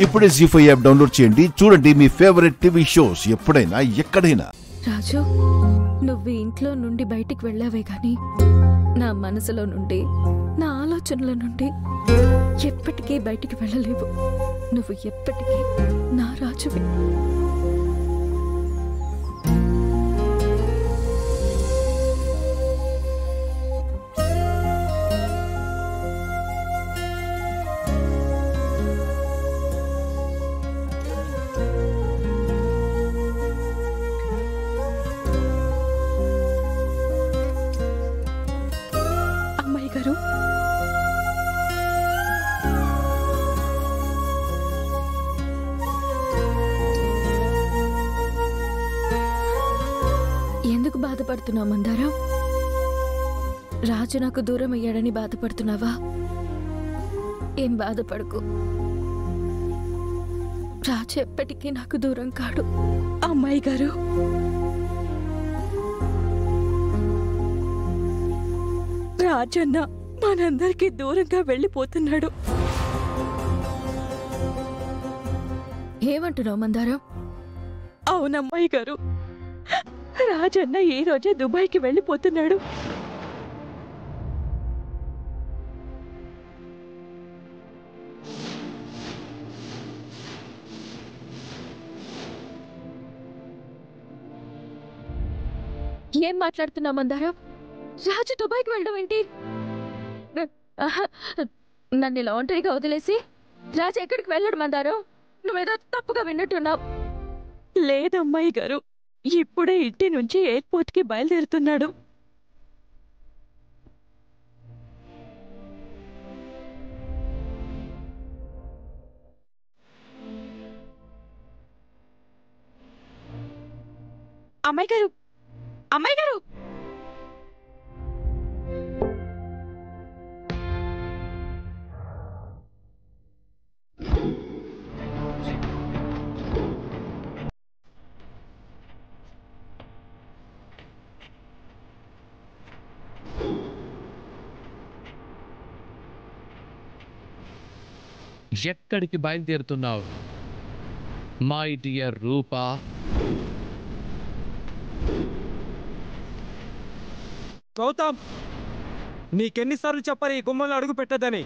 ఇప్పుడే జీ5 app download చేయండి. చూడండి మీ ఫేవరెట్ టీవీ షోస్ ఎప్పుడైనా ఎక్కడైనా. రాజు, నువ్వు ఇంట్లో నుండి బయటికి వెళ్ళావే గాని నా మనసులో నుండి, నా ఆలోచనల నుండి ఎప్పటికీ బయటికి వెళ్ళలేవు. నువ్వు ఎప్పటికీ నా రాజువి. అమ్మాయి గారు, ఎందుకు బాధపడుతున్నావు మందారం? రాజు నాకు దూరం అయ్యాడని బాధపడుతున్నావా? ఏం బాధపడకు, రాజు ఎప్పటికీ నాకు దూరం కాడు. అమ్మాయి గారు, రాజన్న మనందరికీ దూరంగా వెళ్ళిపోతున్నాడు. ఏమంటున్నావు మందారం? అవునమ్మాయి గారు, రాజన్న ఈ రోజే దుబాయ్కి వెళ్ళిపోతున్నాడు. ఏం మాట్లాడుతున్నావు మందారం? రాజు దుబాయ్కి వెళ్ళడం ఏంటి? నన్ను ఇలా ఒంటరిగా వదిలేసి రాజు ఎక్కడికి వెళ్ళడు మందారం? నువ్వేదో తప్పుగా విన్నట్టున్నావు. లేదమ్మాయి గారు, ఇప్పుడే ఇంటి నుంచి ఎయిర్పోర్ట్కి బయలుదేరుతున్నాడు. అమ్మాయి గారు, అమ్మాయి గారు, ఎక్కడికి బయలుదేరుతున్నావు మై డియర్ రూపా? గౌతమ్, నీకెన్నిసార్లు చెప్పాలి ఈ గుమ్మంలో అడుగు పెట్టదని?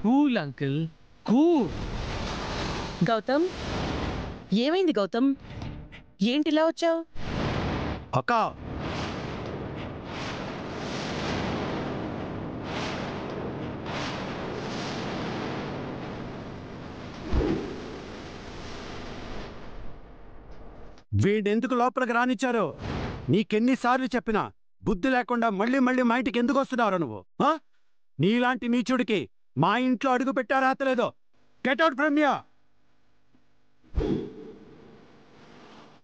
Cool uncle, cool. గౌతమ్, ఏమైంది గౌతమ్? ఏంటిలా వచ్చావు? అక్క, వీడెందుకు లోపలికి రానిచ్చారో నీకెన్నిసార్లు చెప్పినా బుద్ధి లేకుండా మళ్ళీ మళ్ళీ మా ఇంటికి ఎందుకు వస్తున్నావు నువ్వు? నీలాంటి నీచుడికి మా ఇంట్లో అడుగు పెట్టారా అతలేదో? Get out from here.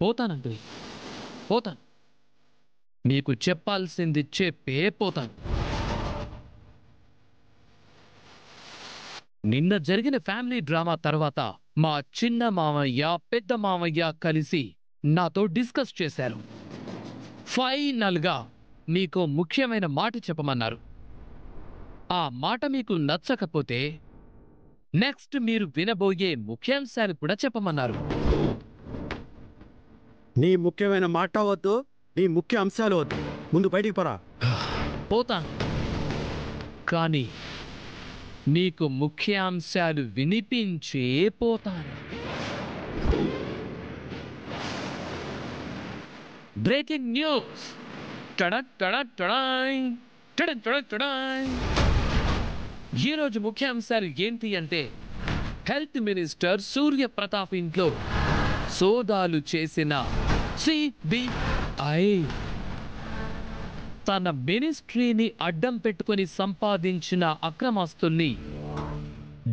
పోతాను అంకుల్, పోతాను. మీకు చెప్పాల్సింది చెప్పే పోతాను. నిన్న జరిగిన ఫ్యామిలీ డ్రామా తర్వాత మా చిన్న మామయ్య, పెద్ద మామయ్య కలిసి నాతో డిస్కస్ చేశారు. ఫైనల్గా మీకు ముఖ్యమైన మాట చెప్పమన్నారు. ఆ మాట మీకు నచ్చకపోతే నెక్స్ట్ మీరు వినబోయే ముఖ్యాంశాలు కూడా చెప్పమన్నారు. నీ ముఖ్యమైన మాట వద్దు, నీ ముఖ్య అంశాలు వద్దు. ముందు బయటికి పోరా. పోతాను, కానీ మీకు ముఖ్యాంశాలు వినిపించే పోతాను. Breaking news. ఈరోజు ముఖ్యాంశాలు ఏంటి అంటే, హెల్త్ మినిస్టర్ సూర్య ప్రతాప్ ఇంట్లో సోదాలు చేసిన సిబిఐ తన మినిస్ట్రీని అడ్డం పెట్టుకుని సంపాదించిన అక్రమాస్తుల్ని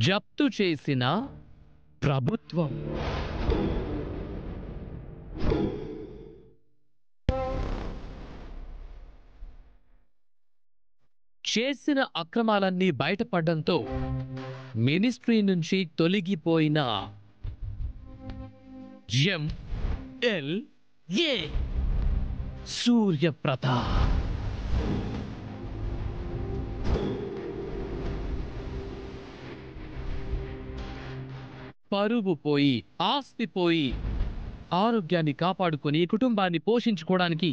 జప్తు చేసిన ప్రభుత్వం. చేసిన అక్రమాలన్నీ బయటపడడంతో మినిస్ట్రీ నుంచి తొలగిపోయిన ఎంఎల్ఏ సూర్య ప్రతాప్ పరువు పోయి, ఆస్తి పోయి, ఆరోగ్యాన్ని కాపాడుకొని కుటుంబాన్ని పోషించుకోవడానికి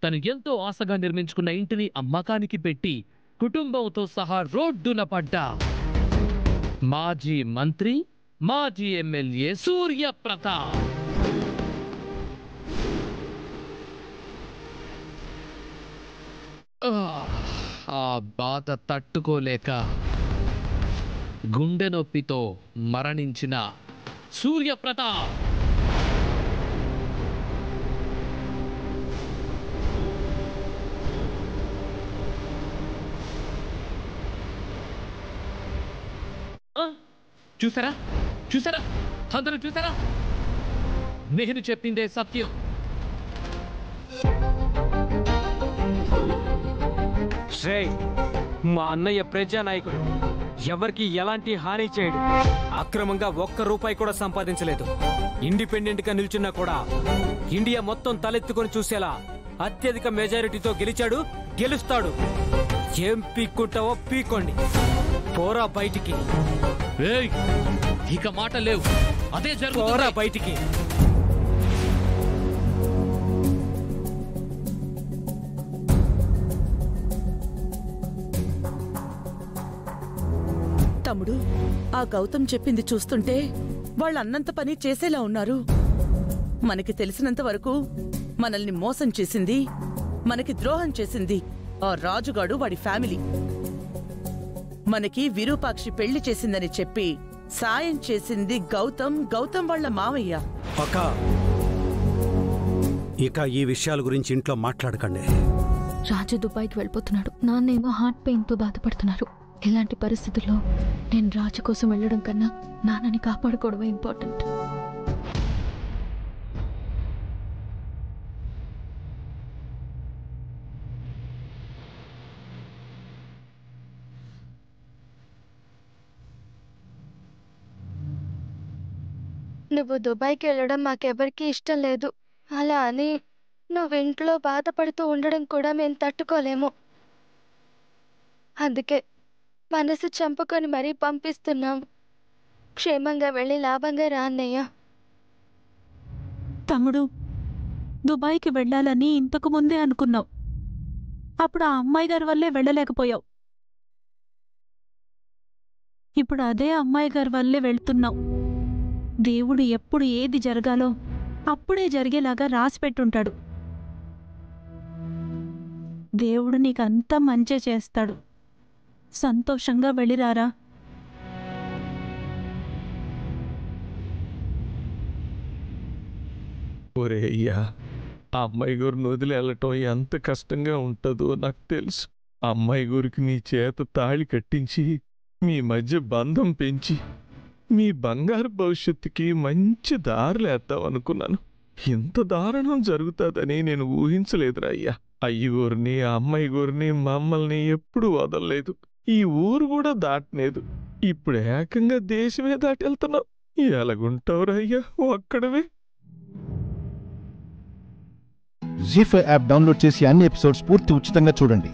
తను ఎంతో ఆశగా నిర్మించుకున్న ఇంటిని అమ్మకానికి పెట్టి కుటుంబంతో సహా రోడ్డున పడ్డా మాజీ మంత్రి, మాజీ ఎమ్మెల్యే సూర్యప్రతాప్. ఆ బాధ తట్టుకోలేక గుండె నొప్పితో మరణించిన సూర్యప్రతాప్ చూసారా చూసారా అందరూ చూసారా? నేను చెప్పిందే సత్యం. మా అన్నయ్య ప్రజానాయకుడు, ఎవరికి ఎలాంటి హాని చేయడు. అక్రమంగా ఒక్క రూపాయి కూడా సంపాదించలేదు. ఇండిపెండెంట్ గా నిల్చున్నా కూడా ఇండియా మొత్తం తలెత్తుకొని చూసేలా అత్యధిక మెజారిటీతో గెలిచాడు, గెలుస్తాడు. ఏం పీక్కుంటావో పీక్కోండి, పోరా బయటికి. ఇక మాట లేవు, అదే జరుగుతుంది. పోరా బయటికి. తమ్ముడు, ఆ గౌతమ్ చెప్పింది చూస్తుంటే వాళ్ళు అన్నంత పని చేసేలా ఉన్నారు. మనకి తెలిసినంత వరకు మనల్ని మోసం చేసింది, మనకి ద్రోహం చేసింది ఆ రాజుగాడు, వాడి ఫ్యామిలీ. మనకి విరూపాక్షి పెళ్లి చేసిందని చెప్పి సాయం చేసింది గౌతమ్, గౌతమ్ వాళ్ళ మావయ్య. అక్క, ఇక ఈ విషయాల గురించి ఇంట్లో మాట్లాడకండి. రాజు దుబాయ్కి వెళ్ళిపోతున్నాడు, నాన్నేమో హార్ట్ పెయిన్తో బాధపడుతున్నారు. ఇలాంటి పరిస్థితుల్లో నేను రాజు కోసం వెళ్ళడం కన్నా నాన్నని కాపాడుకోవడమే ఇంపార్టెంట్. నువ్వు దుబాయ్కి వెళ్ళడం మాకెవరికీ ఇష్టం లేదు. అలా అని నువ్వు ఇంట్లో బాధపడుతూ ఉండడం కూడా మేము తట్టుకోలేము. అందుకే మనసు చంపుకొని మరీ పంపిస్తున్నాం. క్షేమంగా వెళ్ళి లాభంగా రా అన్నయ్య. తమ్ముడు, దుబాయ్కి వెళ్ళాలని ఇంతకు ముందే అనుకున్నావు. అప్పుడు ఆ అమ్మాయి గారి వల్లే వెళ్ళలేకపోయావు. ఇప్పుడు అదే అమ్మాయి గారి వల్లే వెళ్తున్నావు. దేవుడు ఎప్పుడు ఏది జరగాలో అప్పుడే జరిగేలాగా రాసిపెట్టుంటాడు. దేవుడు నీకంతా మంచే చేస్తాడు. సంతోషంగా వెళ్ళిరారా. ఒరే అయ్యా, ఆ అమ్మాయి గారిని వదిలి వెళ్ళటం ఎంత కష్టంగా ఉంటుందో నాకు తెలుసు. ఆ అమ్మాయి గారికి నీ చేత తాళి కట్టించి మీ మధ్య బంధం పెంచి మీ బంగారు భవిష్యత్తుకి మంచి దారులేద్దాం అనుకున్నాను. ఇంత దారుణం జరుగుతుందని నేను ఊహించలేదురా అయ్యా. అయ్యగోరిని, ఆ అమ్మాయి గోరిని, మమ్మల్ని ఎప్పుడు వదలలేదు. ఈ ఊరు కూడా దాటలేదు. ఇప్పుడు ఏకంగా దేశమే దాటి వెళ్తున్నావు. ఎలాగుంటావురా అయ్యా ఒక్కడవే? జీ5 యాప్ డౌన్లోడ్ చేసి అన్ని ఎపిసోడ్స్ పూర్తి ఉచితంగా చూడండి.